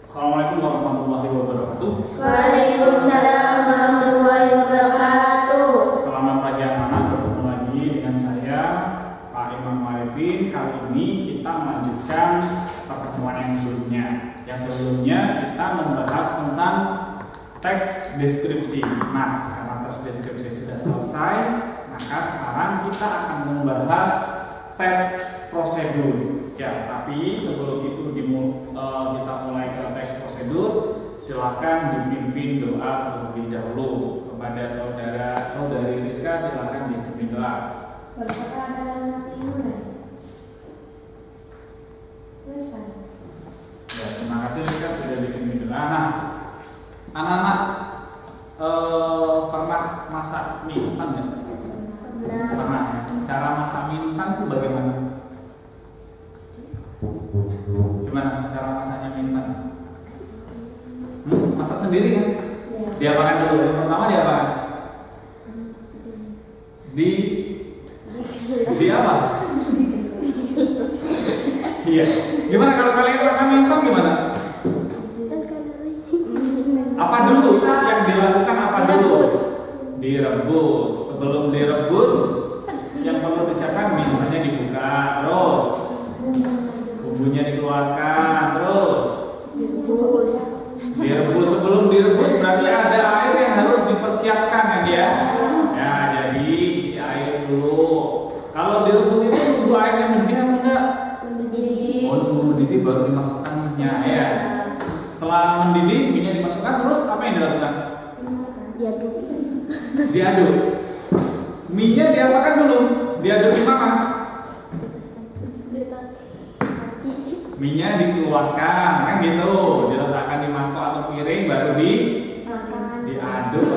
Assalamualaikum warahmatullahi wabarakatuh. Waalaikumsalam warahmatullahi wabarakatuh. Selamat pagi anak-anak, bertemu lagi dengan saya Pak Imam Arifin. Kali ini kita melanjutkan pertemuan yang sebelumnya. Yang sebelumnya kita membahas tentang teks deskripsi. Nah, karena teks deskripsi sudah selesai, maka sekarang kita akan membahas teks prosedur. Ya, tapi sebelum itu kita mulai ke teks prosedur, silakan dipimpin doa terlebih dahulu. Kepada saudari Rizka, silakan dipimpin doa. Berkata dalam hati mulai. Selesai. Ya, terima kasih Rizka sudah dipimpin doa. Nah, anak-anak pernah masak mie instan nggak? Pernah. Cara masak mie instan itu bagaimana? Gimana cara masaknya mie instan? Masak sendiri kan? Ya. Diapakan dulu. Yang pertama diapakan? Di apa? Iya. Gimana kalau kalian masak mie instan gimana? Apa dulu yang dilakukan? Apa dulu? Direbus. Sebelum direbus, yang perlu disiapkan mie instannya dibuka, terus bumbunya dikeluarkan, terus direbus. Sebelum direbus berarti ada air yang harus dipersiapkan kan ya? Ya, jadi isi air dulu. Kalau direbus itu tunggu airnya mendidih apa enggak? Mendidih. Oh, tunggu mendidih baru dimasukkan minyak ya. Setelah mendidih, minyak dimasukkan, terus apa yang dilakukan? Diaduk. Diaduk. Minyak diapakan dulu? Diaduk di mana? Minyak dikeluarkan, kan gitu. Diletakkan di mangkok atau piring, baru diaduk. Diaduk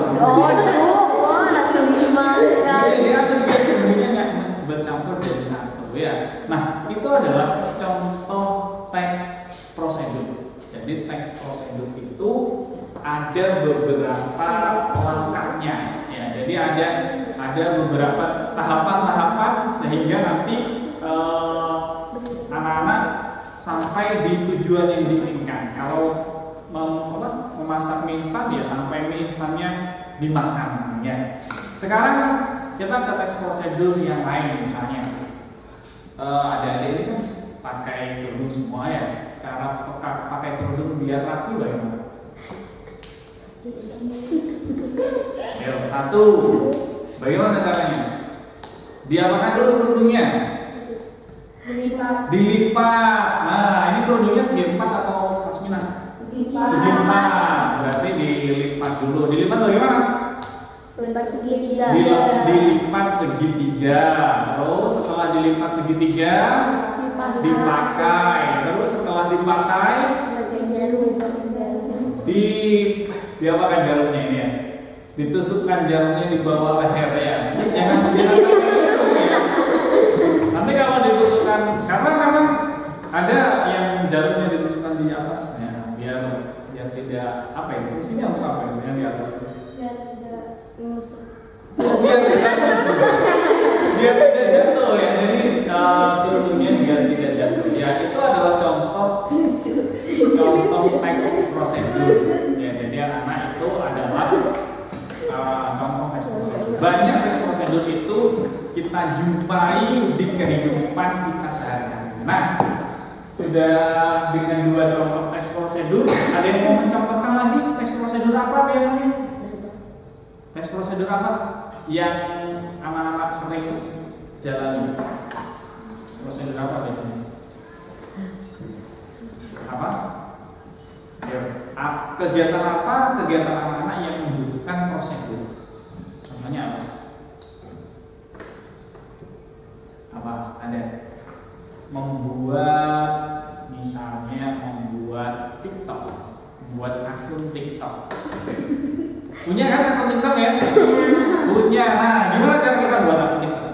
biar bumbunya bercampur jadi satu ya. Nah, itu adalah contoh teks prosedur. Jadi teks prosedur itu ada beberapa langkahnya ya. Jadi ada beberapa tahapan-tahapan sehingga nanti anak-anak sampai di tujuan yang diinginkan. Kalau memasak mie instan ya sampai mie instannya dimakan ya. Sekarang kita ke teks prosedur yang lain misalnya. Adik-adik ini kan pakai kerudung semua ya. Cara pakai kerudung biar rapi bagaimana? Ayo, satu. Bagaimana caranya? Diapakan dulu kerudungnya? Dilipat. Nah, ini kerudungnya segi 4 atau pasmina? Segi 4. Berarti dilipat dulu. Dilipat bagaimana? Dilipat segitiga. Dilipat segitiga. Terus setelah dilipat segitiga dipakai. Terus setelah dipakai diapakan jarumnya ini ya? Ditusukkan jarumnya di bawah leher ya. Jangan ya. Nanti kalau ditusukkan, karena memang ada yang jarumnya ditusukkan di atasnya biar tidak apa ya? Fungsinya untuk apa ya? Yang di atas itu? Biar tidak menusuk. Biar tidak jatuh ya. Jadi kerudungnya biar tidak jatuh. Ya, itu adalah contoh teks prosedur. Ya, jadi anak-anak itu adalah contoh teks prosedur. Banyak teks prosedur itu kita jumpai di kehidupan kita sehari-hari. Nah, sudah dengan 2 contoh teks prosedur, ada yang mau mencontohkan lagi teks prosedur apa biasanya? Teks prosedur apa yang anak-anak sering jalani? Prosedur apa biasanya? Apa? Ya, kegiatan apa? Kegiatan anak-anak yang membutuhkan prosedur. Contohnya apa? Apa? Ada? Misalnya membuat TikTok, membuat akun TikTok. Punya kan akun TikTok ya? Punya. Nah, gimana cara kita buat akun TikTok?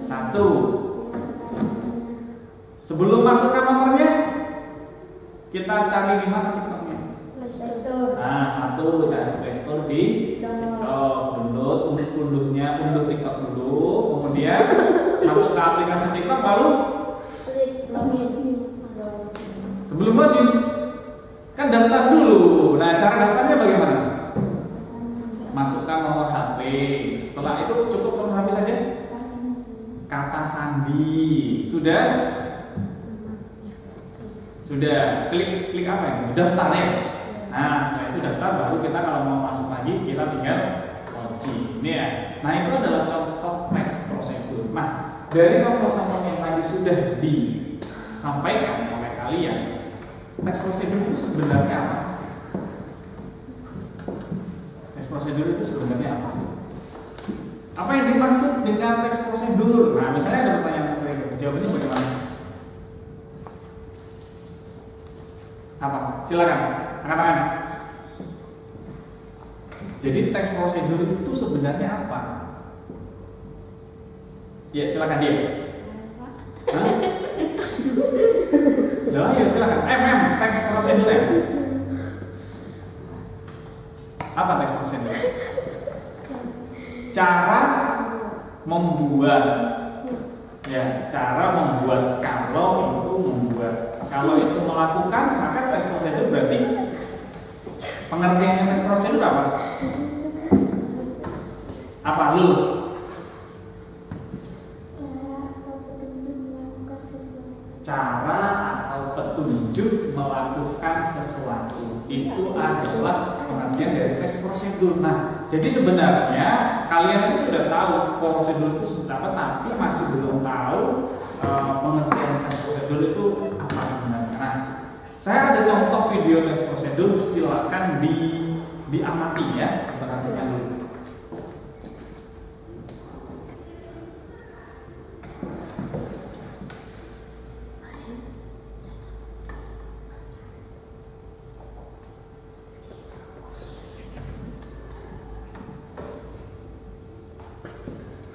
Satu. Sebelum masukkan nomornya, kita cari di mana TikToknya? Nah, satu cari Play Store di TikTok, unduh TikTok dulu, kemudian masuk ke aplikasi TikTok lalu Belum wajib. Kan daftar dulu. Nah, cara daftarnya bagaimana? Masukkan nomor HP. Setelah itu cukup nomor HP saja. Kata sandi. Sudah? Sudah. Klik apa ini? Daftar ya. Nah, setelah itu daftar, baru kita kalau mau masuk lagi kita tinggal kunci. Ini ya. Nah, itu adalah contoh teks prosedur. Nah, dari contoh-contoh yang tadi sudah disampaikan oleh kalian, teks prosedur itu sebenarnya apa? Teks prosedur itu sebenarnya apa? Apa yang dimaksud dengan teks prosedur? Nah, misalnya ada pertanyaan seperti itu, jawabannya bagaimana? Apa? Silakan, angkat tangan. Jadi teks prosedur itu sebenarnya apa? Ya, silakan dia. Hah? Loh, ya silakan. Teks prosedur ya. Apa teks prosedur? Cara membuat. Ya, cara membuat. Kalau itu membuat. Kalau itu melakukan, maka teks prosedur berarti pengertiannya teks prosedur apa? Apa lu? Cara atau petunjuk melakukan sesuatu itu adalah pengertian dari teks prosedur. Nah, jadi sebenarnya kalian itu sudah tahu prosedur itu seperti apa, tapi masih belum tahu pengertian teks prosedur itu apa sebenarnya. Nah, saya ada contoh video teks prosedur, silakan diamati ya, perhatikan dulu.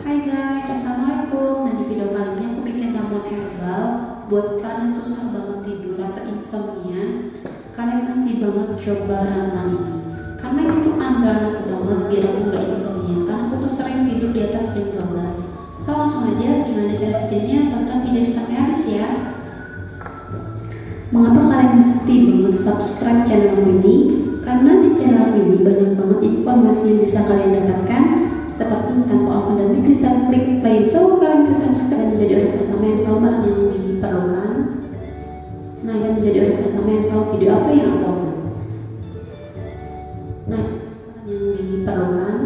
Hai guys, assalamualaikum. Nah, di video kali ini aku bikin ramuan herbal buat kalian susah banget tidur atau insomnia. Kalian mesti banget coba ramuan ini, karena itu andalan aku banget biar aku nggak insomnia. Karena aku tuh sering tidur di atas jam 12. So langsung aja gimana cara bikinnya, tonton videonya sampai habis ya. Mengapa kalian mesti banget subscribe channel ini? Karena di channel ini banyak banget informasi yang bisa kalian dapatkan, seperti tanpa open dan mix dan klik play. So kalian bisa subscribe dan menjadi orang pertama yang tahu bahan yang diperlukan. Nah, dan menjadi orang pertama yang tahu video apa yang aku upload. Nah, bahan yang diperlukan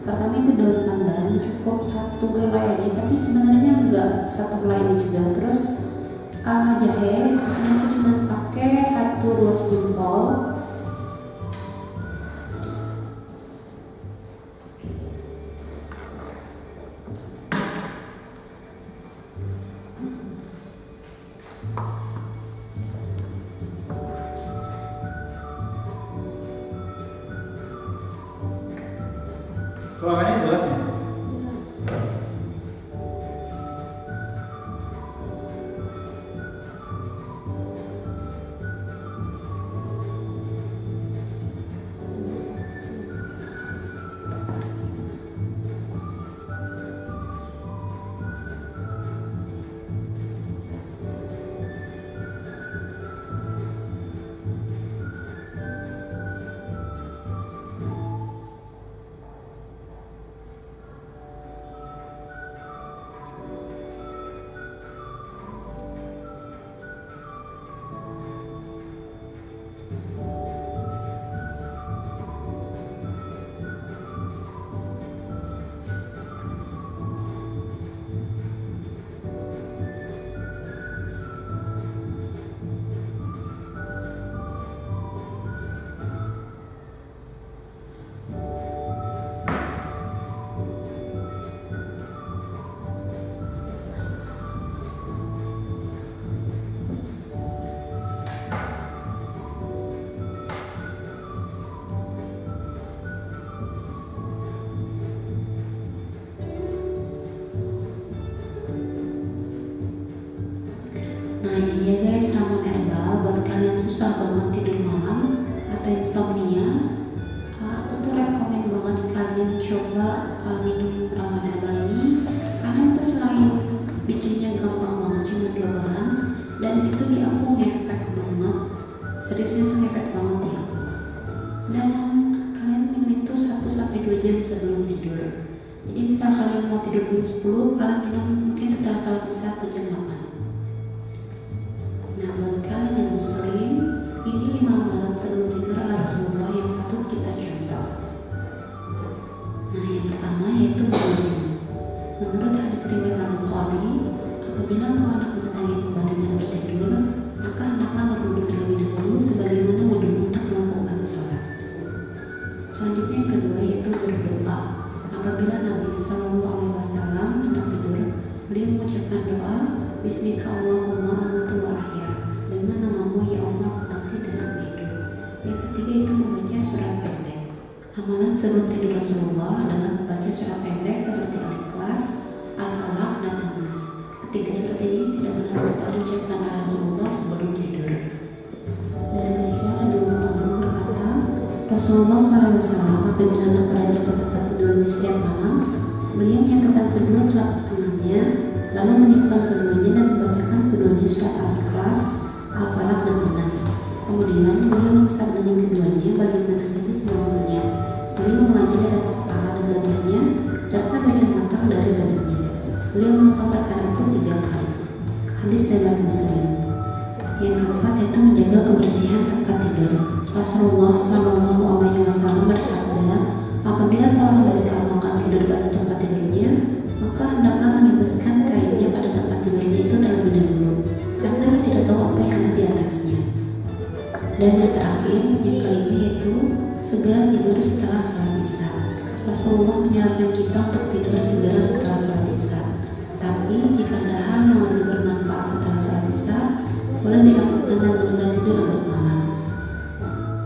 pertama itu daun pandan, cukup 1 helai aja, tapi sebenarnya enggak 1 helai ini juga. Terus jahe, disini aku cuma pakai 1 ruas jempol. Suaranya jelas ya? Nah, ini dia guys, ramuan herbal buat kalian susah banget tidur malam atau insomnia. Aku tuh rekomen banget kalian coba minum ramuan herbal ini, karena itu selain bikinnya gampang banget, cuma 2 bahan, dan itu di aku ngefek banget sebelum tidur. Jadi misal kalian mau tidur jam 10, kalian minum mungkin setelah sholat isya atau jam 8. Nah, buat kalian yang muslim, ini 5 amalan sebelum tidur ala Rasulullah yang patut kita contoh. Nah, yang pertama yaitu berwudu. Menurut hadis riwayat Al-Bukhari, apabila engkau hendak mendatangi badannya untuk tidur, maka hendaklah berwudu terlebih dahulu sebagaimana wudu untuk melakukan sholat. Selanjutnya yang kedua yaitu berdoa. Apabila Nabi SAW hendak tidur, beliau mengucapkan doa, Bismika Allahumma amutu wa ahya, dengan namamu ya Allah aku mati dan aku hidup. Yang ketiga itu membaca surat pendek. Amalan sebelum tidur Rasulullah adalah membaca surat pendek seperti Al-Ikhlas, Al-Falaq, dan An-Nas. Ketiga surat ini tidak benar lupa diucapkan oleh Rasulullah sebelum tidur. Dari Aisyah radhiyallahu anha berkata, Rasulullah SAW apabila hendak beranjak ke tempat tidurnya setiap malam, beliau menyatukan kedua telapak tangannya, lalu meniupkan keduanya dan membacakan keduanya surat Al-Ikhlas, Al-Falaq, dan An-Nas. Kemudian beliau mengusap dengan keduanya bagaimana saja semampunya. Beliau mengulangi dari atas kepala dan wajahnya serta bagian belakang dari badannya. Beliau melakukan perkara itu 3 kali. Hadis riwayat Muslim. Yang keempat yaitu menjaga kebersihan tempat tidur. Rasulullah SAW bersabda, apabila seorang dari kamu akan tidur pada tempat tidurnya, maka hendaklah mengibaskan kainnya pada tempat tidurnya itu terlebih dahulu, karena dia tidak tahu apa yang ada di atasnya. Dan yang terakhir, yang kelima yaitu segera tidur setelah sholat isya. Rasulullah menyarankan kita untuk tidur segera setelah sholat isya. Tapi jika ada hal yang lebih bermanfaat setelah sholat isya, boleh dilakukan dan menunda tidur agak malam.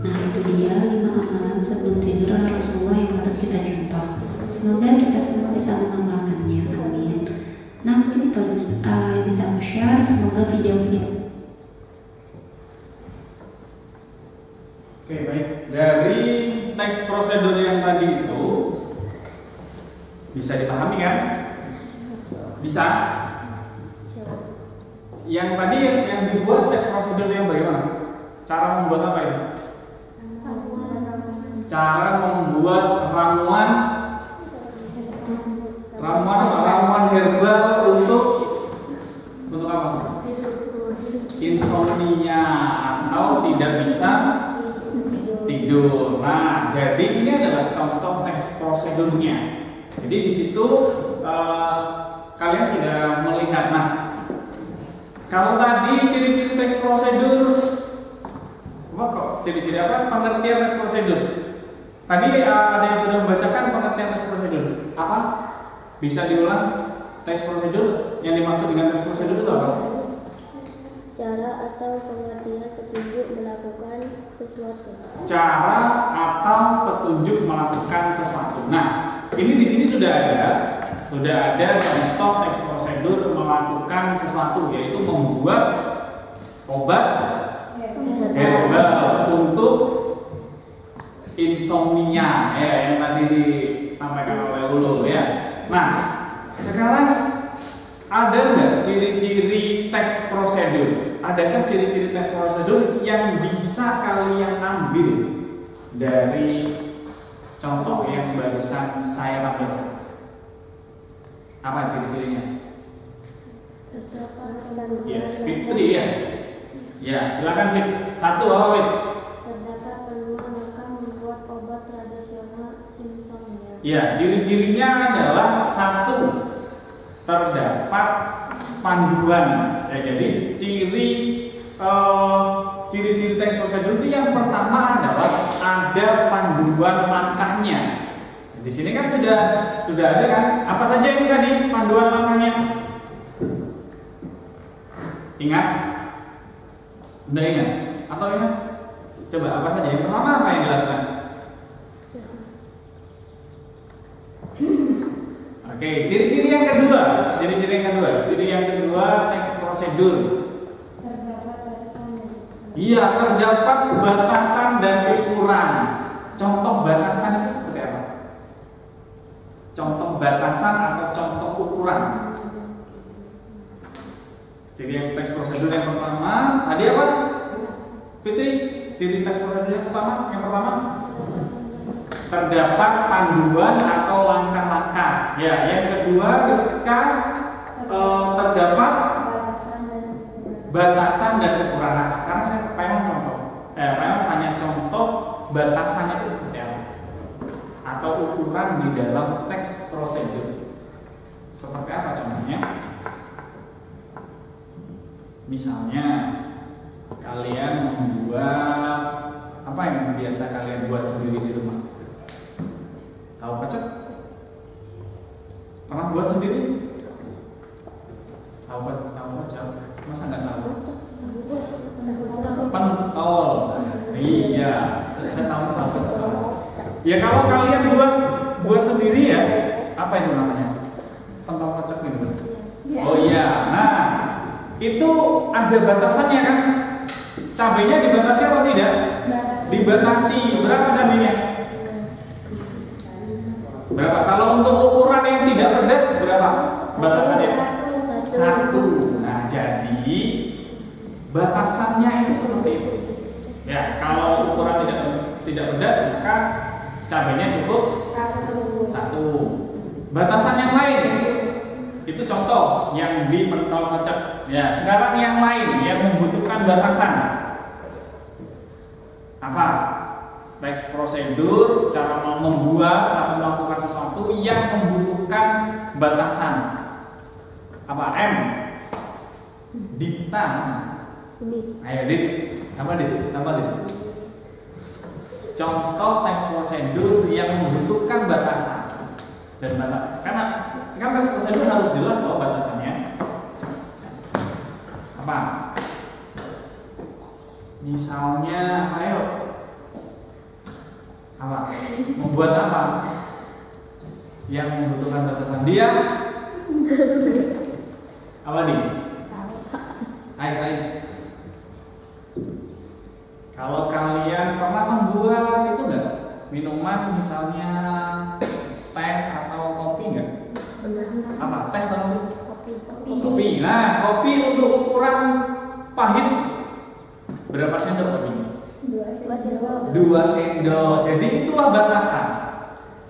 Nah, itu dia 5 amalan sebelum tidur oleh Rasulullah yang patut kita contoh. Semoga kita semua bisa mengamalkannya. Amin. Nah, mungkin itu yang bisa aku share. Semoga video ini. Oke, baik. Dari teks prosedur yang tadi itu bisa dipahami kan? Bisa? Yang tadi yang dibuat teks prosedur yang bagaimana? Cara membuat apa ini? Cara membuat ramuan herbal untuk apa? Insomnia atau tidak bisa tidur. Nah, jadi ini adalah contoh teks prosedurnya. Jadi di situ kalian sudah melihat. Nah, kalau tadi ciri-ciri teks prosedur, ciri-ciri apa? Pengertian teks prosedur. Tadi ada yang sudah membacakan pengertian teks prosedur. Apa? Bisa diulang? Teks prosedur yang dimaksud dengan teks prosedur itu apa? Cara atau pengertian petunjuk melakukan sesuatu. Cara atau petunjuk melakukan sesuatu. Nah, ini di sini sudah ada contoh teks prosedur melakukan sesuatu, yaitu membuat obat herbal untuk insomnia, ya, yang tadi disampaikan oleh Ulul, ya. Nah, sekarang ada nggak ciri-ciri teks prosedur? Adakah ciri-ciri teks prosedur yang bisa kalian ambil dari contoh yang barusan saya tampilkan? Apa ciri-cirinya? Ya, Fitri ya. Ya, silakan Fit. Satu apa Fit? Terdapat peluang akan membuat obat tradisional insomnia. Ya, ciri-cirinya adalah satu, terdapat panduan. Ya, jadi ciri-ciri teks prosedur itu yang pertama adalah ada panduan langkahnya. Di sini kan sudah ada kan? Apa saja ini tadi panduan langkahnya? Ingat? Udah ingat? Atau ingat? Coba apa saja? Yang pertama apa yang dilakukan? Oke, ciri-ciri yang kedua. Ciri yang kedua teks prosedur. Terdapat batasan. Iya, terdapat batasan dan ukuran. Contoh batasan itu seperti apa? Contoh batasan atau contoh ukuran. Jadi yang teks prosedur yang pertama, tadi apa? Fitri, ciri teks prosedur yang pertama, terdapat panduan atau langkah-langkah. Ya, yang kedua Rizka, terdapat batasan dan ukuran. Nah, sekarang saya pengen contoh. Pengen tanya contoh batasannya itu seperti apa? Atau ukuran di dalam teks prosedur. Seperti apa contohnya? Misalnya kalian membuat apa yang biasa kalian buat sendiri di rumah? Tahu pecel? Pernah buat sendiri? Tahu pecel? Masa nggak tahu? Pentol. Iya, saya tahu pecel sama. Ya kalau kalian buat sendiri ya, apa itu namanya? Pentol pecel gitu. Oh iya, nah itu ada batasannya kan? Cabenya dibatasi atau tidak? Dibatasi. Berapa cabenya? Berapa? Kalau untuk ukuran yang tidak pedas berapa batasannya? 1. Nah, jadi batasannya itu seperti itu. Ya, kalau ukuran tidak pedas maka cabenya cukup 1. Batasan yang lain itu contoh yang di pentol pecel. Ya, sekarang yang lain yang membutuhkan batasan. Apa? Teks prosedur, cara membuat atau melakukan sesuatu yang membutuhkan batasan. Apa? M. Dita. Ayo Dit. Apa Dit? Siapa Dit? Contoh teks prosedur yang membutuhkan batasan dan batasan. Karena kan teks prosedur harus jelas loh batasannya. Apa? Misalnya, ayo. Apa? Membuat apa? Yang membutuhkan batasan dia. Apa nih? Ais. Kalau kalian pernah membuat itu enggak? Minuman misalnya teh atau kopi enggak? Apa? Teh atau kopi? Nah, kopi untuk ukuran pahit berapa sendok kopi? 2 sendok. Jadi itulah batasan.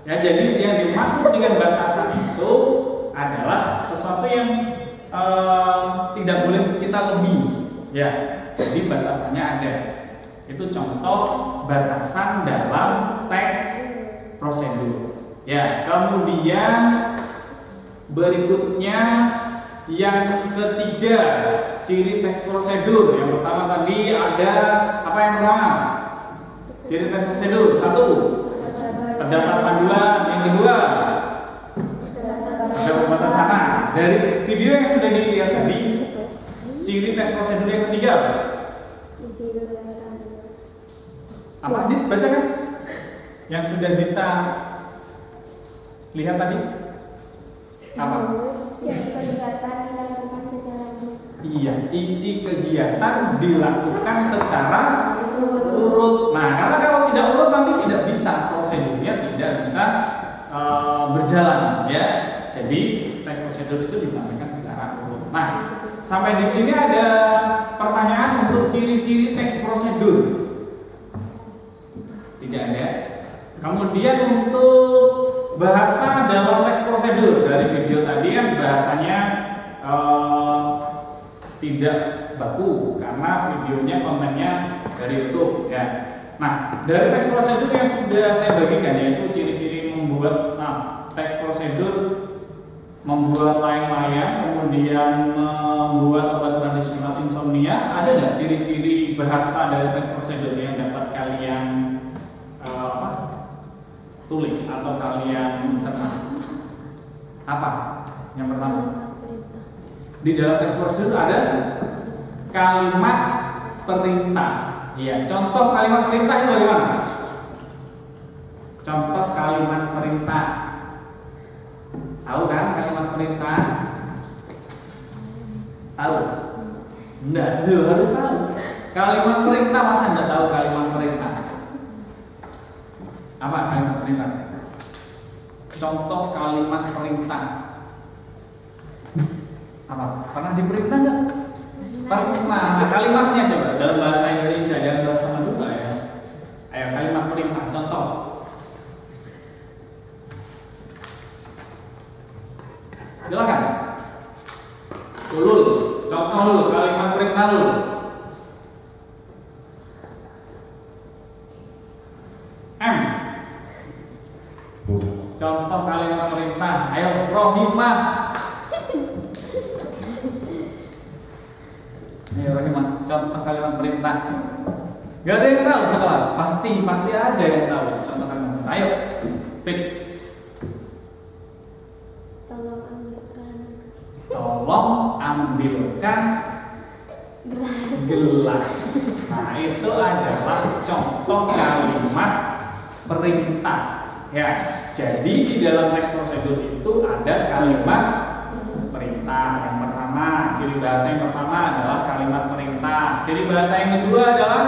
Ya, jadi yang dimaksud dengan batasan itu adalah sesuatu yang tidak boleh kita lebih. Ya, jadi batasannya ada. Itu contoh batasan dalam teks prosedur. Ya, kemudian berikutnya yang ketiga, ciri teks prosedur. Yang pertama tadi ada apa yang pertama? Ciri teks prosedur 1, terdapat panduan. Yang kedua, ada pembatasan. Nah, dari video yang sudah dilihat tadi, ciri teks prosedur yang ketiga apa? Dit, baca kan? Yang sudah Dita lihat tadi apa? Iya, isi kegiatan dilakukan secara urut. Nah, karena kalau tidak urut nanti tidak bisa prosedurnya, tidak bisa berjalan, ya. Jadi teks prosedur itu disampaikan secara urut. Nah, sampai di sini ada pertanyaan untuk ciri-ciri teks prosedur. Tidak ada. Kemudian untuk bahasa dalam teks prosedur, dari video tadi kan bahasanya tidak baku karena videonya kontennya dari YouTube, ya. Nah, dari teks prosedur yang sudah saya bagikan yaitu ciri-ciri membuat teks prosedur membuat layang-layang, kemudian membuat obat tradisional insomnia. Ada nggak ciri-ciri bahasa dari teks prosedur yang dapat kalian tulis atau kalian cerna? Apa? Yang pertama, di dalam teks prosedur ada kalimat perintah. Iya, contoh kalimat perintah itu bagaimana? Contoh kalimat perintah. Tahu kan kalimat perintah? Tahu? Enggak, harus tahu. Kalimat perintah masa enggak tahu kalimat perintah? Apa kalimat perintah? Contoh kalimat perintah. Apa? Pernah diperintah enggak? Pernah. Nah, kalimatnya coba dalam bahasa Indonesia, dalam bahasa Madura ya. Ayo kalimat perintah, contoh. Silakan. Ulul, contoh dulu kalimat perintah dulu. M. Contoh kalimat perintah. Ayo, Rohimah. Ayo, Rohimah. Contoh kalimat perintah. Gak ada yang tahu sekelas. Pasti ada yang tahu. Contoh kalimat perintah. Ayo, Fit. Tolong ambilkan gelas. Nah, itu adalah contoh kalimat perintah. Ya, jadi di dalam teks prosedur itu ada kalimat perintah. Yang pertama, ciri bahasa yang pertama adalah kalimat perintah. Ciri bahasa yang kedua adalah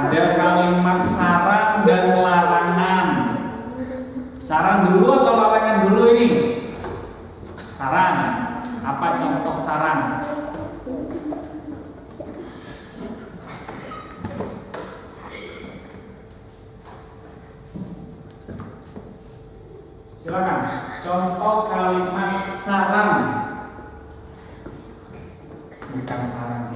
ada kalimat saran dan larangan. Saran dulu atau larangan dulu ini? Saran. Apa contoh saran? Silakan. Contoh kalimat saran. Bukan saran.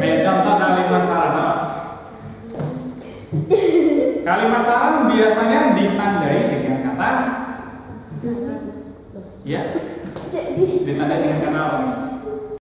Ayo contoh kalimat saran apa? Kalimat saran biasanya ditandai dengan kata ya. Ditandai dengan kata apa?